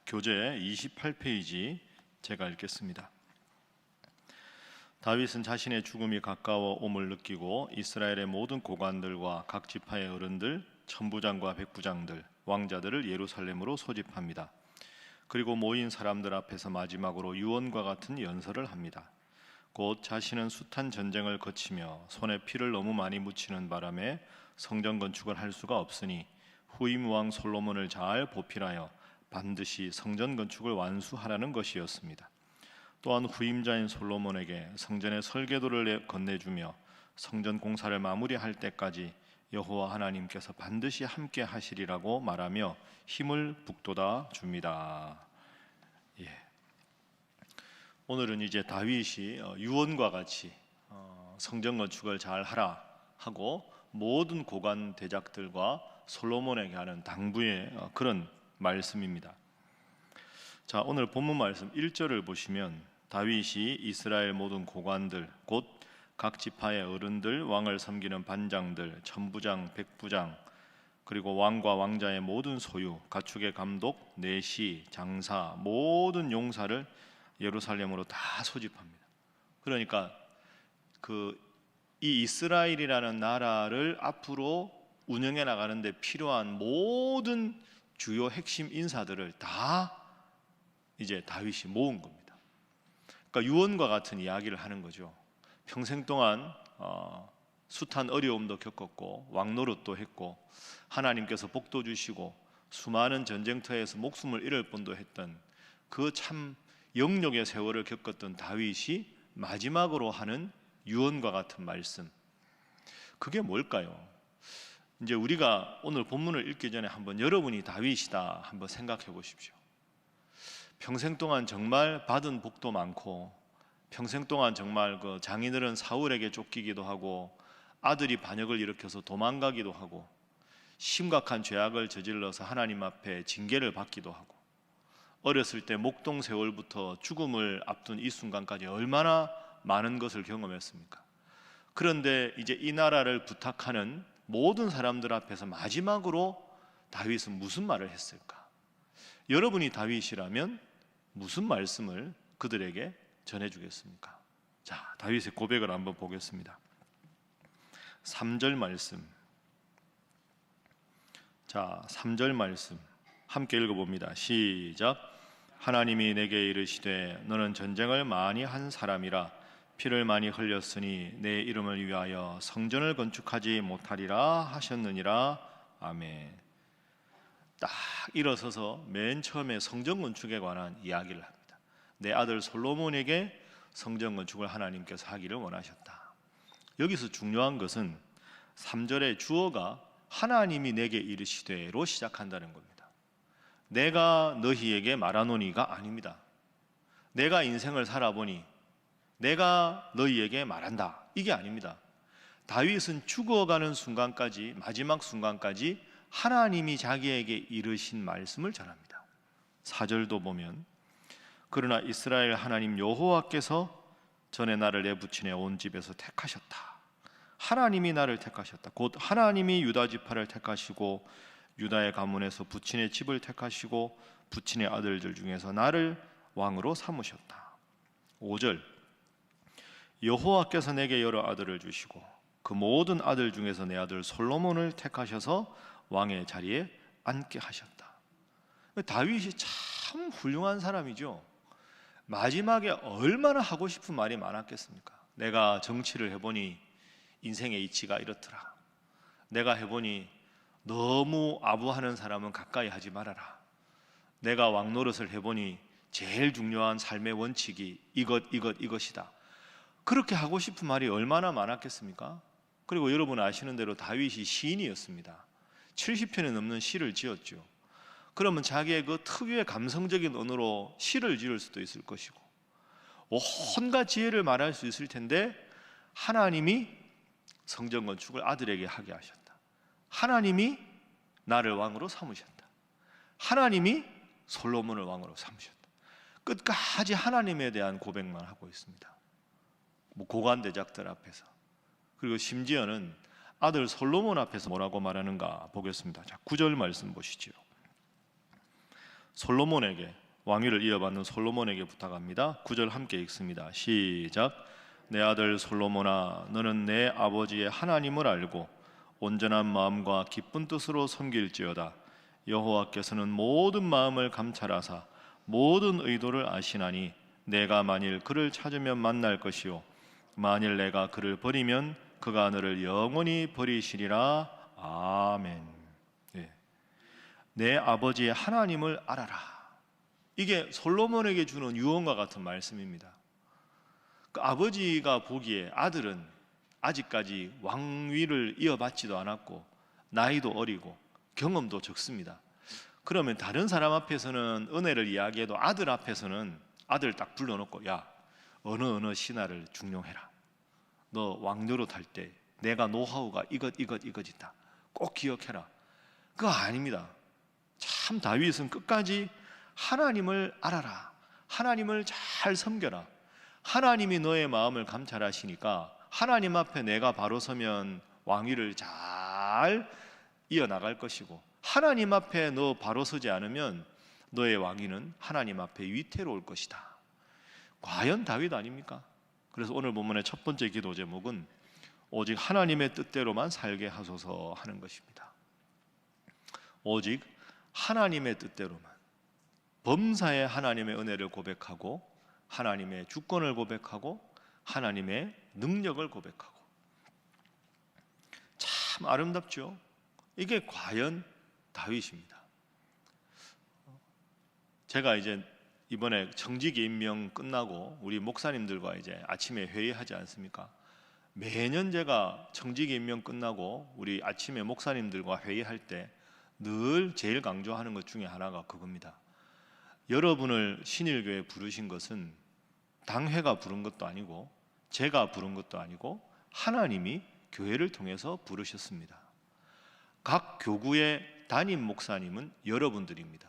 교재 28페이지 제가 읽겠습니다. 다윗은 자신의 죽음이 가까워 옴을 느끼고 이스라엘의 모든 고관들과 각 지파의 어른들, 천부장과 백부장들, 왕자들을 예루살렘으로 소집합니다. 그리고 모인 사람들 앞에서 마지막으로 유언과 같은 연설을 합니다. 곧 자신은 숱한 전쟁을 거치며 손에 피를 너무 많이 묻히는 바람에 성전 건축을 할 수가 없으니 후임 왕 솔로몬을 잘 보필하여 반드시 성전 건축을 완수하라는 것이었습니다. 또한 후임자인 솔로몬에게 성전의 설계도를 건네주며 성전 공사를 마무리할 때까지 여호와 하나님께서 반드시 함께 하시리라고 말하며 힘을 북돋아 줍니다. 오늘은 이제 다윗이 유언과 같이 성전 건축을 잘 하라 하고 모든 고관 대작들과 솔로몬에게 하는 당부의 그런 말씀입니다. 자, 오늘 본문 말씀 1절을 보시면 다윗이 이스라엘 모든 고관들, 곧 각 지파의 어른들, 왕을 섬기는 반장들, 천부장, 백부장, 그리고 왕과 왕자의 모든 소유, 가축의 감독, 내시, 장사, 모든 용사를 예루살렘으로 다 소집합니다. 그러니까 이 이스라엘이라는 나라를 앞으로 운영해 나가는데 필요한 모든 주요 핵심 인사들을 다 이제 다윗이 모은 겁니다. 그러니까 유언과 같은 이야기를 하는 거죠. 평생 동안 숱한 어려움도 겪었고 왕노릇도 했고 하나님께서 복도 주시고 수많은 전쟁터에서 목숨을 잃을 뻔도 했던 그 참 영역의 세월을 겪었던 다윗이 마지막으로 하는 유언과 같은 말씀, 그게 뭘까요? 이제 우리가 오늘 본문을 읽기 전에 한번 여러분이 다윗이다 한번 생각해 보십시오. 평생 동안 정말 받은 복도 많고 평생 동안 정말 그 장인어른 사울에게 쫓기기도 하고 아들이 반역을 일으켜서 도망가기도 하고 심각한 죄악을 저질러서 하나님 앞에 징계를 받기도 하고 어렸을 때 목동 세월부터 죽음을 앞둔 이 순간까지 얼마나 많은 것을 경험했습니까? 그런데 이제 이 나라를 부탁하는 모든 사람들 앞에서 마지막으로 다윗은 무슨 말을 했을까? 여러분이 다윗이라면 무슨 말씀을 그들에게 전해주겠습니까? 자, 다윗의 고백을 한번 보겠습니다. 3절 말씀. 자, 3절 말씀 함께 읽어봅니다. 시작. 하나님이 내게 이르시되 너는 전쟁을 많이 한 사람이라 피를 많이 흘렸으니 내 이름을 위하여 성전을 건축하지 못하리라 하셨느니라. 아멘. 딱 일어서서 맨 처음에 성전 건축에 관한 이야기를 합니다. 내 아들 솔로몬에게 성전 건축을 하나님께서 하기를 원하셨다. 여기서 중요한 것은 3절의 주어가 하나님이 내게 이르시되로 시작한다는 겁니다. 내가 너희에게 말하노니가 아닙니다. 내가 인생을 살아보니 내가 너희에게 말한다, 이게 아닙니다. 다윗은 죽어가는 순간까지, 마지막 순간까지 하나님이 자기에게 이르신 말씀을 전합니다. 4절도 보면 그러나 이스라엘 하나님 여호와께서 전에 나를 내 부친의 온 집에서 택하셨다. 하나님이 나를 택하셨다. 곧 하나님이 유다 지파를 택하시고 유다의 가문에서 부친의 집을 택하시고 부친의 아들들 중에서 나를 왕으로 삼으셨다. 5절 여호와께서 내게 여러 아들을 주시고 그 모든 아들 중에서 내 아들 솔로몬을 택하셔서 왕의 자리에 앉게 하셨다. 다윗이 참 훌륭한 사람이죠. 마지막에 얼마나 하고 싶은 말이 많았겠습니까? 내가 정치를 해보니 인생의 이치가 이렇더라. 내가 해보니 너무 아부하는 사람은 가까이 하지 말아라. 내가 왕노릇을 해보니 제일 중요한 삶의 원칙이 이것이다. 그렇게 하고 싶은 말이 얼마나 많았겠습니까? 그리고 여러분 아시는 대로 다윗이 시인이었습니다. 70편에 넘는 시를 지었죠. 그러면 자기의 그 특유의 감성적인 언어로 시를 지을 수도 있을 것이고 온갖 지혜를 말할 수 있을 텐데 하나님이 성전 건축을 아들에게 하게 하셨다. 하나님이 나를 왕으로 삼으셨다. 하나님이 솔로몬을 왕으로 삼으셨다. 끝까지 하나님에 대한 고백만 하고 있습니다. 고관 대작들 앞에서. 그리고 심지어는 아들 솔로몬 앞에서 뭐라고 말하는가 보겠습니다. 자, 9절 말씀 보시죠. 솔로몬에게, 왕위를 이어받는 솔로몬에게 부탁합니다. 9절 함께 읽습니다. 시작. 내 아들 솔로몬아, 너는 내 아버지의 하나님을 알고 온전한 마음과 기쁜 뜻으로 섬길지어다. 여호와께서는 모든 마음을 감찰하사 모든 의도를 아시나니 내가 만일 그를 찾으면 만날 것이요 만일 내가 그를 버리면 그가 너를 영원히 버리시리라. 아멘. 네. 내 아버지의 하나님을 알아라. 이게 솔로몬에게 주는 유언과 같은 말씀입니다. 그 아버지가 보기에 아들은 아직까지 왕위를 이어받지도 않았고 나이도 어리고 경험도 적습니다. 그러면 다른 사람 앞에서는 은혜를 이야기해도 아들 앞에서는 아들 딱 불러놓고, 야, 어느 신하를 중용해라. 너 왕노릇 할 때 내가 노하우가 이것 있다. 꼭 기억해라. 그거 아닙니다. 참 다윗은 끝까지 하나님을 알아라. 하나님을 잘 섬겨라. 하나님이 너의 마음을 감찰하시니까 하나님 앞에 내가 바로 서면 왕위를 잘 이어나갈 것이고, 하나님 앞에 너 바로 서지 않으면 너의 왕위는 하나님 앞에 위태로울 것이다. 과연 다윗 아닙니까? 그래서 오늘 본문의 첫 번째 기도 제목은 오직 하나님의 뜻대로만 살게 하소서 하는 것입니다. 오직 하나님의 뜻대로만, 범사에 하나님의 은혜를 고백하고 하나님의 주권을 고백하고 하나님의 능력을 고백하고. 참 아름답죠? 이게 과연 다윗입니다. 제가 이제 이번에 청지기 임명 끝나고 우리 목사님들과 이제 아침에 회의하지 않습니까? 매년 제가 청지기 임명 끝나고 우리 아침에 목사님들과 회의할 때 늘 제일 강조하는 것 중에 하나가 그겁니다. 여러분을 신일교회에 부르신 것은 당회가 부른 것도 아니고 제가 부른 것도 아니고 하나님이 교회를 통해서 부르셨습니다. 각 교구의 담임 목사님은 여러분들입니다.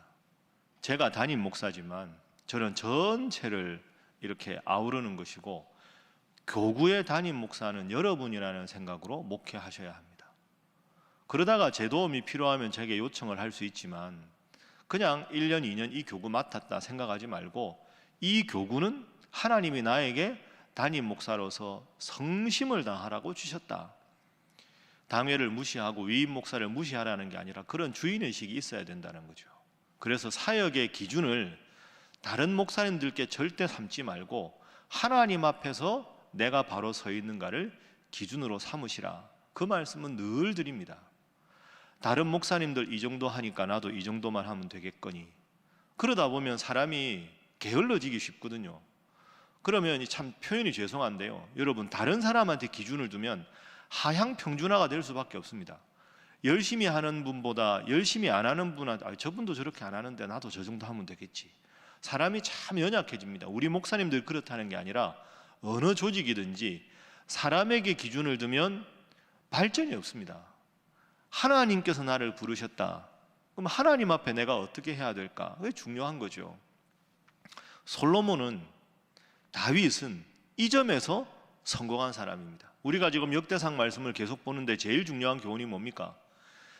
제가 담임 목사지만 저는 전체를 이렇게 아우르는 것이고, 교구의 담임 목사는 여러분이라는 생각으로 목회하셔야 합니다. 그러다가 제 도움이 필요하면 제게 요청을 할 수 있지만 그냥 1년, 2년 이 교구 맡았다 생각하지 말고, 이 교구는 하나님이 나에게 담임 목사로서 성심을 다하라고 주셨다. 당회를 무시하고 위임 목사를 무시하라는 게 아니라 그런 주인의식이 있어야 된다는 거죠. 그래서 사역의 기준을 다른 목사님들께 절대 삼지 말고 하나님 앞에서 내가 바로 서 있는가를 기준으로 삼으시라. 그 말씀은 늘 드립니다. 다른 목사님들 이 정도 하니까 나도 이 정도만 하면 되겠거니. 그러다 보면 사람이 게을러지기 쉽거든요. 그러면 참 표현이 죄송한데요, 여러분, 다른 사람한테 기준을 두면 하향 평준화가 될 수밖에 없습니다. 열심히 하는 분보다 열심히 안 하는 분한테 저분도 저렇게 안 하는데 나도 저 정도 하면 되겠지. 사람이 참 연약해집니다. 우리 목사님들 그렇다는 게 아니라 어느 조직이든지 사람에게 기준을 두면 발전이 없습니다. 하나님께서 나를 부르셨다. 그럼 하나님 앞에 내가 어떻게 해야 될까? 그게 중요한 거죠. 솔로몬은, 다윗은 이 점에서 성공한 사람입니다. 우리가 지금 역대상 말씀을 계속 보는데 제일 중요한 교훈이 뭡니까?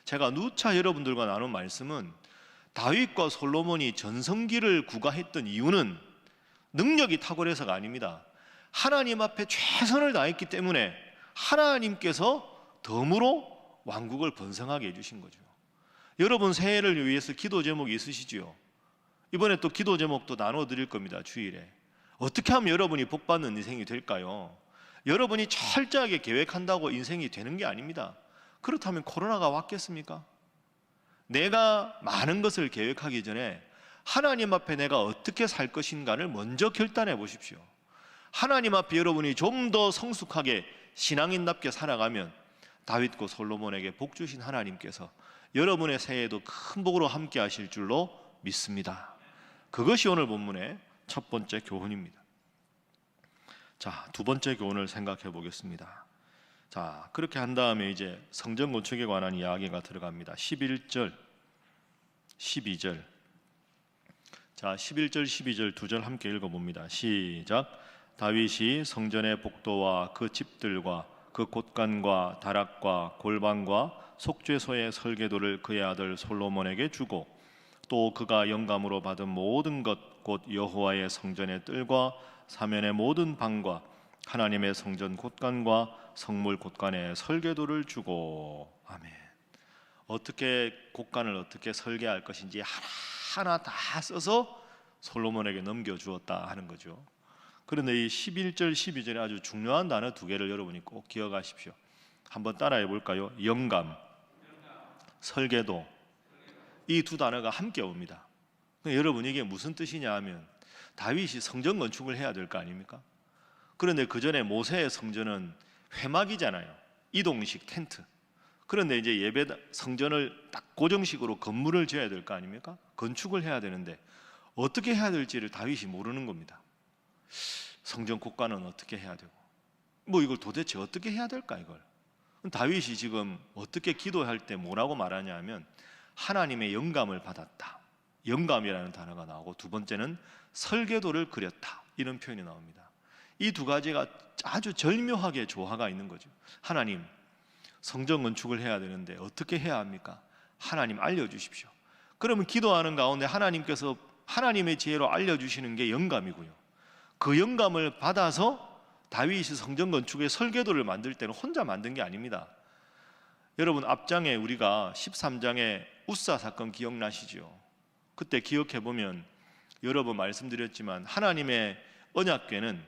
제가 누차 여러분들과 나눈 말씀은 다윗과 솔로몬이 전성기를 구가했던 이유는 능력이 탁월해서가 아닙니다. 하나님 앞에 최선을 다했기 때문에 하나님께서 덤으로 왕국을 번성하게 해주신 거죠. 여러분 새해를 위해서 기도 제목이 있으시지요? 이번에 또 기도 제목도 나눠드릴 겁니다. 주일에. 어떻게 하면 여러분이 복받는 인생이 될까요? 여러분이 철저하게 계획한다고 인생이 되는 게 아닙니다. 그렇다면 코로나가 왔겠습니까? 내가 많은 것을 계획하기 전에 하나님 앞에 내가 어떻게 살 것인가를 먼저 결단해 보십시오. 하나님 앞에 여러분이 좀 더 성숙하게 신앙인답게 살아가면 다윗과 솔로몬에게 복 주신 하나님께서 여러분의 새해에도 큰 복으로 함께 하실 줄로 믿습니다. 그것이 오늘 본문의 첫 번째 교훈입니다. 자, 두 번째 교훈을 생각해 보겠습니다. 자, 그렇게 한 다음에 이제 성전 건축에 관한 이야기가 들어갑니다. 11절, 12절. 자, 11절, 12절 두 절 함께 읽어봅니다. 시작. 다윗이 성전의 복도와 그 집들과 그 곳간과 다락과 골방과 속죄소의 설계도를 그의 아들 솔로몬에게 주고 또 그가 영감으로 받은 모든 것 곧 여호와의 성전의 뜰과 사면의 모든 방과 하나님의 성전 곳간과 성물 곳간에 설계도를 주고. 아멘. 어떻게 곳간을 어떻게 설계할 것인지 하나하나 다 써서 솔로몬에게 넘겨주었다 하는 거죠. 그런데 이 11절 12절에 아주 중요한 단어 두 개를 여러분이 꼭 기억하십시오. 한번 따라해 볼까요? 영감, 설계도. 이 두 단어가 함께 옵니다. 여러분, 이게 무슨 뜻이냐 하면 다윗이 성전 건축을 해야 될 거 아닙니까? 그런데 그 전에 모세의 성전은 회막이잖아요. 이동식 텐트. 그런데 이제 예배 성전을 딱 고정식으로 건물을 지어야 될 거 아닙니까? 건축을 해야 되는데 어떻게 해야 될지를 다윗이 모르는 겁니다. 성전 곳간은 어떻게 해야 되고, 이걸 도대체 어떻게 해야 될까 이걸. 다윗이 지금 어떻게 기도할 때 뭐라고 말하냐 하면 하나님의 영감을 받았다. 영감이라는 단어가 나오고, 두 번째는 설계도를 그렸다, 이런 표현이 나옵니다. 이 두 가지가 아주 절묘하게 조화가 있는 거죠. 하나님, 성전 건축을 해야 되는데 어떻게 해야 합니까? 하나님 알려주십시오. 그러면 기도하는 가운데 하나님께서 하나님의 지혜로 알려주시는 게 영감이고요. 그 영감을 받아서 다윗이 성전 건축의 설계도를 만들 때는 혼자 만든 게 아닙니다. 여러분, 앞장에 우리가 13장의 웃사 사건 기억나시죠? 그때 기억해보면 여러 번 말씀드렸지만 하나님의 언약궤는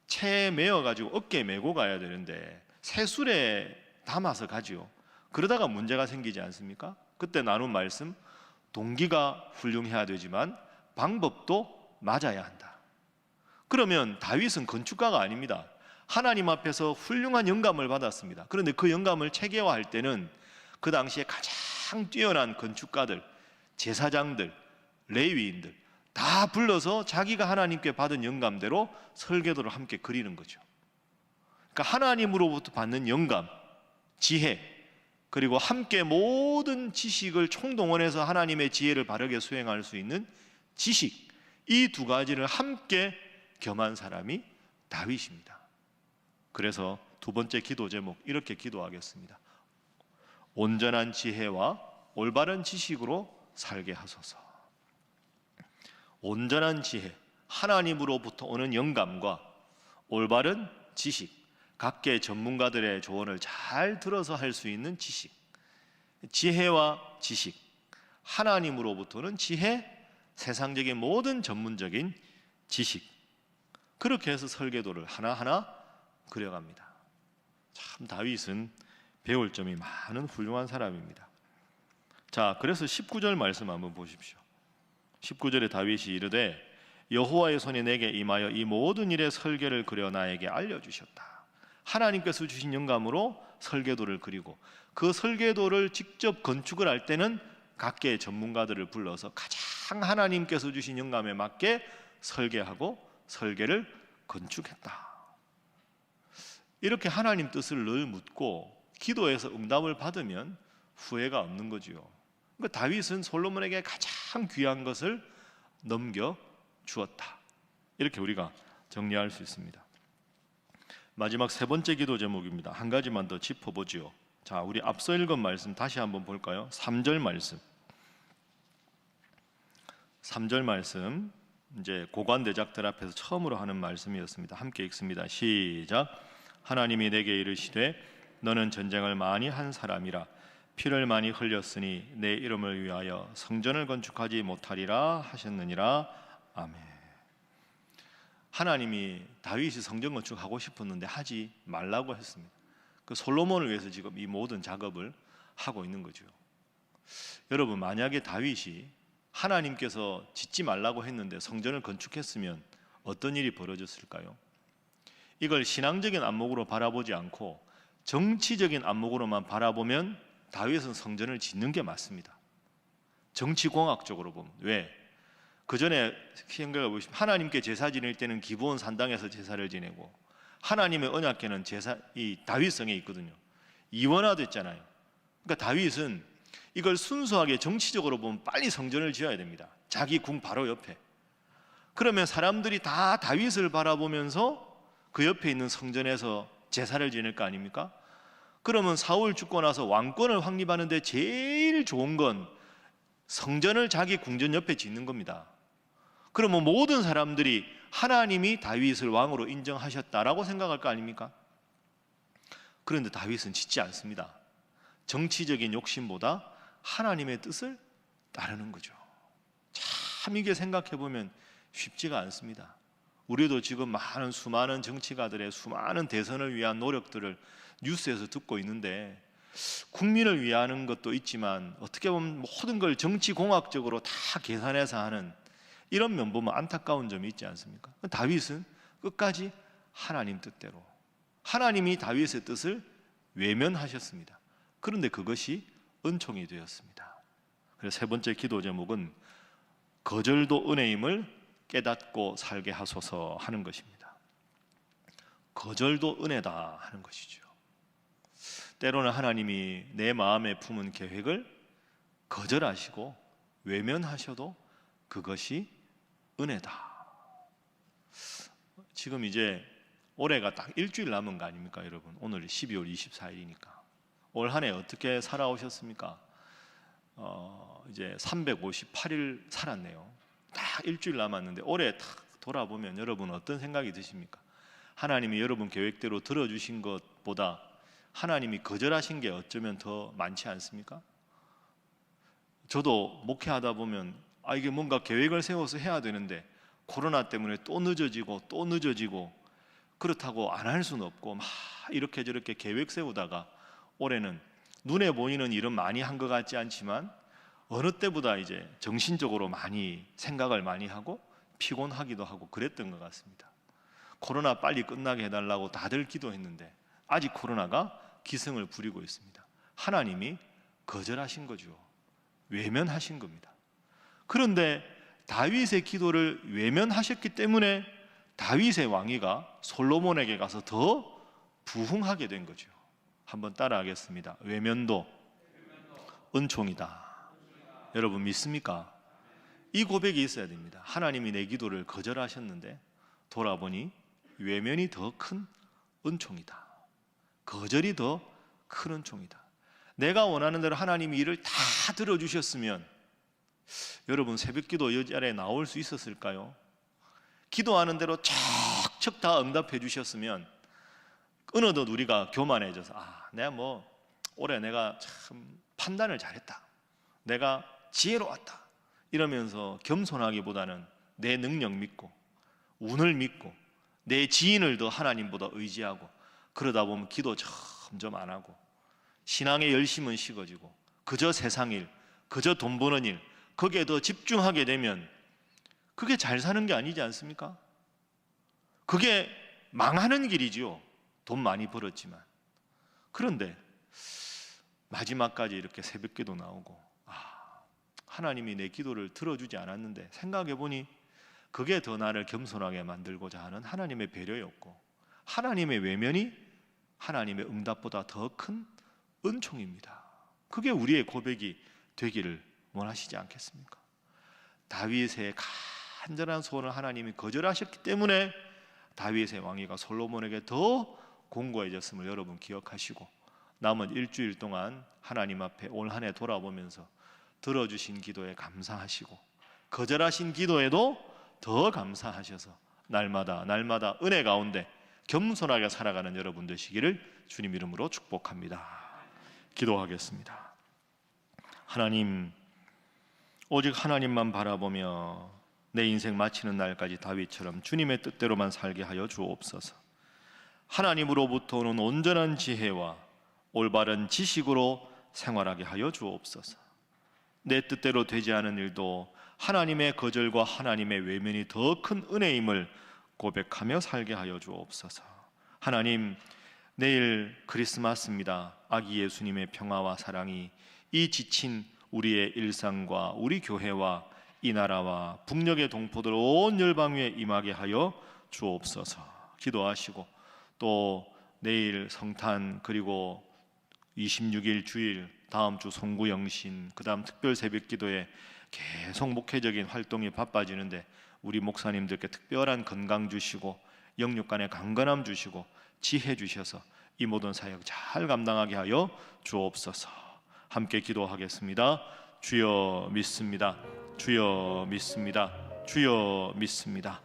채에 메어가지고 어깨에 메고 가야 되는데 새술에 담아서 가지요. 그러다가 문제가 생기지 않습니까? 그때 나눈 말씀, 동기가 훌륭해야 되지만 방법도 맞아야 한다. 그러면 다윗은 건축가가 아닙니다. 하나님 앞에서 훌륭한 영감을 받았습니다. 그런데 그 영감을 체계화할 때는 그 당시에 가장 뛰어난 건축가들, 제사장들, 레위인들 다 불러서 자기가 하나님께 받은 영감대로 설계도를 함께 그리는 거죠. 그러니까 하나님으로부터 받는 영감, 지혜, 그리고 함께 모든 지식을 총동원해서 하나님의 지혜를 바르게 수행할 수 있는 지식, 이 두 가지를 함께 겸한 사람이 다윗입니다. 그래서 두 번째 기도 제목 이렇게 기도하겠습니다. 온전한 지혜와 올바른 지식으로 살게 하소서. 온전한 지혜, 하나님으로부터 오는 영감과 올바른 지식, 각계 전문가들의 조언을 잘 들어서 할 수 있는 지식. 지혜와 지식, 하나님으로부터는 지혜, 세상적인 모든 전문적인 지식. 그렇게 해서 설계도를 하나하나 그려갑니다. 참 다윗은 배울 점이 많은 훌륭한 사람입니다. 자, 그래서 19절 말씀 한번 보십시오. 19절에 다윗이 이르되 여호와의 손이 내게 임하여 이 모든 일의 설계를 그려 나에게 알려주셨다. 하나님께서 주신 영감으로 설계도를 그리고 그 설계도를 직접 건축을 할 때는 각계의 전문가들을 불러서 가장 하나님께서 주신 영감에 맞게 설계하고 설계를 건축했다. 이렇게 하나님 뜻을 늘 묻고 기도해서 응답을 받으면 후회가 없는 거지요. 그러니까 다윗은 솔로몬에게 가장 귀한 것을 넘겨 주었다. 이렇게 우리가 정리할 수 있습니다. 마지막 세 번째 기도 제목입니다. 한 가지만 더 짚어보지요. 자, 우리 앞서 읽은 말씀 다시 한번 볼까요? 3절 말씀. 3절 말씀, 이제 고관대작들 앞에서 처음으로 하는 말씀이었습니다. 함께 읽습니다. 시작. 하나님이 내게 이르시되 너는 전쟁을 많이 한 사람이라 피를 많이 흘렸으니 내 이름을 위하여 성전을 건축하지 못하리라 하셨느니라. 아멘. 하나님이 다윗이 성전 건축하고 싶었는데 하지 말라고 했습니다. 그 솔로몬을 위해서 지금 이 모든 작업을 하고 있는 거죠. 여러분, 만약에 다윗이 하나님께서 짓지 말라고 했는데 성전을 건축했으면 어떤 일이 벌어졌을까요? 이걸 신앙적인 안목으로 바라보지 않고 정치적인 안목으로만 바라보면 다윗은 성전을 짓는 게 맞습니다. 정치공학적으로 보면. 왜? 그 전에 생각해 보시면 하나님께 제사 지낼 때는 기브온 산당에서 제사를 지내고 하나님의 언약궤는 이 다윗성에 있거든요. 이원화됐잖아요. 그러니까 다윗은 이걸 순수하게 정치적으로 보면 빨리 성전을 지어야 됩니다. 자기 궁 바로 옆에. 그러면 사람들이 다 다윗을 바라보면서 그 옆에 있는 성전에서 제사를 지낼 거 아닙니까? 그러면 사울 죽고 나서 왕권을 확립하는데 제일 좋은 건 성전을 자기 궁전 옆에 짓는 겁니다. 그러면 모든 사람들이 하나님이 다윗을 왕으로 인정하셨다라고 생각할 거 아닙니까? 그런데 다윗은 짓지 않습니다. 정치적인 욕심보다 하나님의 뜻을 따르는 거죠. 참 이게 생각해보면 쉽지가 않습니다. 우리도 지금 수많은 정치가들의 수많은 대선을 위한 노력들을 뉴스에서 듣고 있는데, 국민을 위하는 것도 있지만 어떻게 보면 모든 걸 정치공학적으로 다 계산해서 하는 이런 면 보면 안타까운 점이 있지 않습니까? 다윗은 끝까지 하나님 뜻대로, 하나님이 다윗의 뜻을 외면하셨습니다. 그런데 그것이 은총이 되었습니다. 그래서 세 번째 기도 제목은 거절도 은혜임을 깨닫고 살게 하소서 하는 것입니다. 거절도 은혜다 하는 것이죠. 때로는 하나님이 내 마음에 품은 계획을 거절하시고 외면하셔도 그것이 은혜다. 지금 이제 올해가 딱 일주일 남은 거 아닙니까, 여러분? 오늘 12월 24일이니까 올 한 해 어떻게 살아오셨습니까? 이제 358일 살았네요. 딱 일주일 남았는데 올해 딱 돌아보면 여러분 어떤 생각이 드십니까? 하나님이 여러분 계획대로 들어주신 것보다 하나님이 거절하신 게 어쩌면 더 많지 않습니까? 저도 목회하다 보면 이게 뭔가 계획을 세워서 해야 되는데 코로나 때문에 또 늦어지고 그렇다고 안 할 수는 없고 막 이렇게 저렇게 계획 세우다가 올해는 눈에 보이는 일은 많이 한 것 같지 않지만 어느 때보다 이제 정신적으로 많이 생각을 많이 하고 피곤하기도 하고 그랬던 것 같습니다. 코로나 빨리 끝나게 해달라고 다들 기도했는데 아직 코로나가 기승을 부리고 있습니다. 하나님이 거절하신 거죠. 외면하신 겁니다. 그런데 다윗의 기도를 외면하셨기 때문에 다윗의 왕위가 솔로몬에게 가서 더 부흥하게 된 거죠. 한번 따라하겠습니다. 외면도 은총이다. 여러분 믿습니까? 이 고백이 있어야 됩니다. 하나님이 내 기도를 거절하셨는데 돌아보니 외면이 더 큰 은총이다. 거절이 더 큰 은총이다. 내가 원하는 대로 하나님이 일을 다 들어주셨으면 여러분 새벽기도 이 자리에 나올 수 있었을까요? 기도하는 대로 척척 다 응답해 주셨으면 어느덧 우리가 교만해져서 올해 내가 참 판단을 잘했다, 내가 지혜로웠다 이러면서 겸손하기보다는 내 능력 믿고 운을 믿고 내 지인을 더 하나님보다 의지하고 그러다 보면 기도 점점 안 하고 신앙의 열심은 식어지고 그저 세상일, 그저 돈 버는 일 거기에 더 집중하게 되면 그게 잘 사는 게 아니지 않습니까? 그게 망하는 길이지요. 돈 많이 벌었지만. 그런데 마지막까지 이렇게 새벽기도 나오고 하나님이 내 기도를 들어주지 않았는데 생각해보니 그게 더 나를 겸손하게 만들고자 하는 하나님의 배려였고 하나님의 외면이 하나님의 응답보다 더 큰 은총입니다. 그게 우리의 고백이 되기를 원하시지 않겠습니까? 다윗의 간절한 소원을 하나님이 거절하셨기 때문에 다윗의 왕위가 솔로몬에게 더 공고해졌음을 여러분 기억하시고 남은 일주일 동안 하나님 앞에 올 한 해 돌아보면서 들어주신 기도에 감사하시고 거절하신 기도에도 더 감사하셔서 날마다 은혜 가운데 겸손하게 살아가는 여러분 되시기를 주님 이름으로 축복합니다. 기도하겠습니다. 하나님, 오직 하나님만 바라보며 내 인생 마치는 날까지 다윗처럼 주님의 뜻대로만 살게 하여 주옵소서. 하나님으로부터 오는 온전한 지혜와 올바른 지식으로 생활하게 하여 주옵소서. 내 뜻대로 되지 않은 일도 하나님의 거절과 하나님의 외면이 더 큰 은혜임을 고백하며 살게 하여 주옵소서. 하나님, 내일 크리스마스입니다. 아기 예수님의 평화와 사랑이 이 지친 우리의 일상과 우리 교회와 이 나라와 북녘의 동포들 온 열방 위에 임하게 하여 주옵소서. 기도하시고 또 내일 성탄 그리고 26일 주일 다음 주 송구영신 그 다음 특별 새벽기도에 계속 목회적인 활동이 바빠지는데 우리 목사님들께 특별한 건강 주시고 영육간의 강건함 주시고 지혜 주셔서 이 모든 사역 잘 감당하게 하여 주옵소서. 함께 기도하겠습니다. 주여 믿습니다. 주여 믿습니다. 주여 믿습니다.